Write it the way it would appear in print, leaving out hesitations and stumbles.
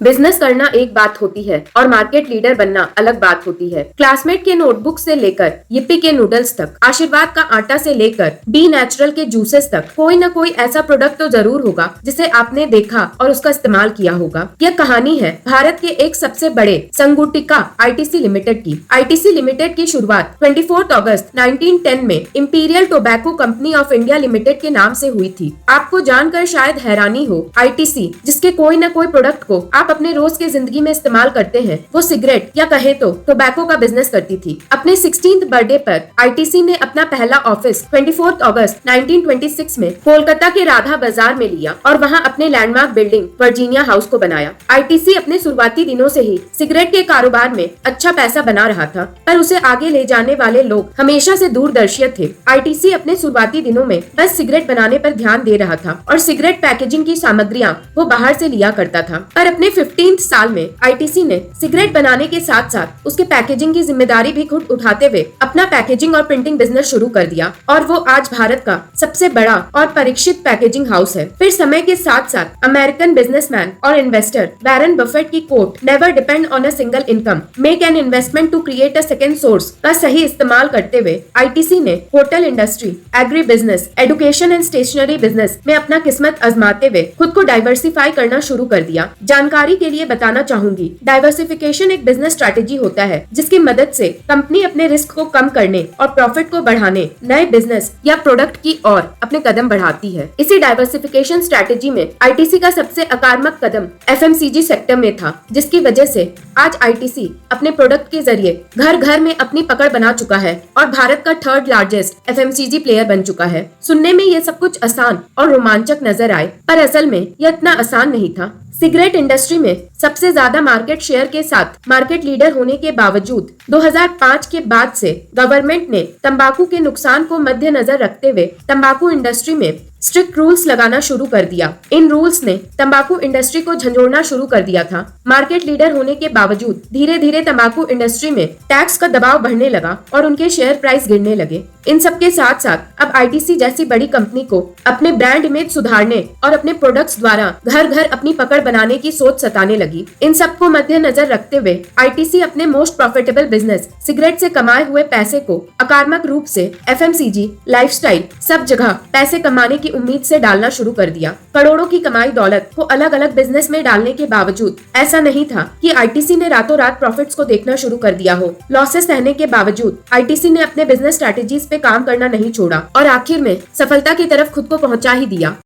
Business करना एक बात होती है और मार्केट लीडर बनना अलग बात होती है। क्लासमेट के नोटबुक से लेकर yippee के नूडल्स तक, आशीर्वाद का आटा से लेकर बी नेचुरल के जूसेस तक, कोई न कोई ऐसा प्रोडक्ट तो जरूर होगा जिसे आपने देखा और उसका इस्तेमाल किया होगा। यह कहानी है भारत के एक सबसे बड़े संगुटिका आईटीसी लिमिटेड की। आईटीसी लिमिटेड की शुरुआत 24 अगस्त 1910 में imperial tobacco company of India limited के नाम से हुई थी। आपको जानकर शायद हैरानी हो, आईटीसी जिसके कोई न कोई प्रोडक्ट को आप अपने रोज की जिंदगी में इस्तेमाल करते हैं, वो सिगरेट या कहे तो टोबैको का बिजनेस करती थी। अपने 16th बर्थडे पर आईटीसी ने अपना पहला ऑफिस 24 अगस्त 1926 में कोलकाता के राधा बाजार में लिया और वहां अपने लैंडमार्क बिल्डिंग वर्जीनिया हाउस को बनाया। आईटीसी अपने शुरुआती दिनों से ही सिगरेट के कारोबार में अच्छा पैसा बना रहा था, पर उसे आगे ले जाने वाले लोग हमेशा से दूरदर्शी थे। आईटीसी अपने शुरुआती दिनों में बस सिगरेट बनाने पर ध्यान दे रहा था और सिगरेट पैकेजिंग की सामग्रियां वो बाहर से लिया करता था। पर अपने 15th साल में आईटीसी ने सिगरेट बनाने के साथ साथ उसके पैकेजिंग की जिम्मेदारी भी खुद उठाते हुए अपना पैकेजिंग और प्रिंटिंग बिजनेस शुरू कर दिया और वो आज भारत का सबसे बड़ा और परीक्षित पैकेजिंग हाउस है। फिर समय के साथ साथ अमेरिकन बिजनेसमैन और इन्वेस्टर वॉरेन बफेट की quote never depend on a single income, make an investment to create a second source का सही इस्तेमाल करते हुए आईटीसी ने hotel industry, agri business, education and stationery business में अपना किस्मत आजमाते हुए खुद को डाइवर्सिफाई करना शुरू कर दिया। जानकारी के लिए बताना चाहूंगी, डाइवर्सिफिकेशन एक बिजनेस स्ट्रैटेजी होता है जिसकी मदद से कंपनी अपने रिस्क को कम करने और प्रॉफिट को बढ़ाने नए बिजनेस या प्रोडक्ट की ओर अपने कदम बढ़ाती है। इसी डाइवर्सिफिकेशन स्ट्रैटेजी में आईटीसी का सबसे आक्रामक कदम एफएमसीजी सेक्टर में था, जिसकी वजह से आज आईटीसी अपने प्रोडक्ट के जरिए घर घर में अपनी पकड़ बना चुका है और भारत का 3rd लार्जेस्ट एफएमसीजी प्लेयर बन चुका है। सुनने में ये सब कुछ आसान और रोमांचक नजर आए, पर असल में यह इतना आसान नहीं था। सिगरेट इंडस्ट्री में सबसे ज्यादा मार्केट शेयर के साथ मार्केट लीडर होने के बावजूद 2005 के बाद से गवर्नमेंट ने तंबाकू के नुकसान को मद्देनजर रखते हुए तंबाकू इंडस्ट्री में स्ट्रिक्ट रूल्स लगाना शुरू कर दिया। इन रूल्स ने तंबाकू इंडस्ट्री को झंझोड़ना शुरू कर दिया था। मार्केट लीडर होने के बावजूद धीरे धीरे तंबाकू इंडस्ट्री में टैक्स का दबाव बढ़ने लगा और उनके शेयर प्राइस गिरने लगे। इन सब के साथ साथ अब आईटीसी जैसी बड़ी कंपनी को अपने ब्रांड इमेज सुधारने और अपने प्रोडक्ट्स द्वारा घर घर अपनी पकड़ बनाने की सोच सताने लगी। इन सब को मद्देनजर रखते हुए आईटीसी अपने मोस्ट प्रॉफिटेबल बिजनेस सिगरेट से कमाए हुए पैसे को आक्रामक रूप से एफएमसीजी, लाइफस्टाइल, सब जगह पैसे कमाने की उम्मीद से डालना शुरू कर दिया। करोड़ों की कमाई दौलत को अलग अलग बिजनेस में डालने के बावजूद ऐसा नहीं था कि आईटीसी ने रातों रात प्रॉफिट्स को देखना शुरू कर दिया हो। लॉसेस सहने के बावजूद आईटीसी ने अपने बिजनेस स्ट्रैटेजीज पे काम करना नहीं छोड़ा और आखिर में सफलता की तरफ खुद को पहुंचा ही दिया।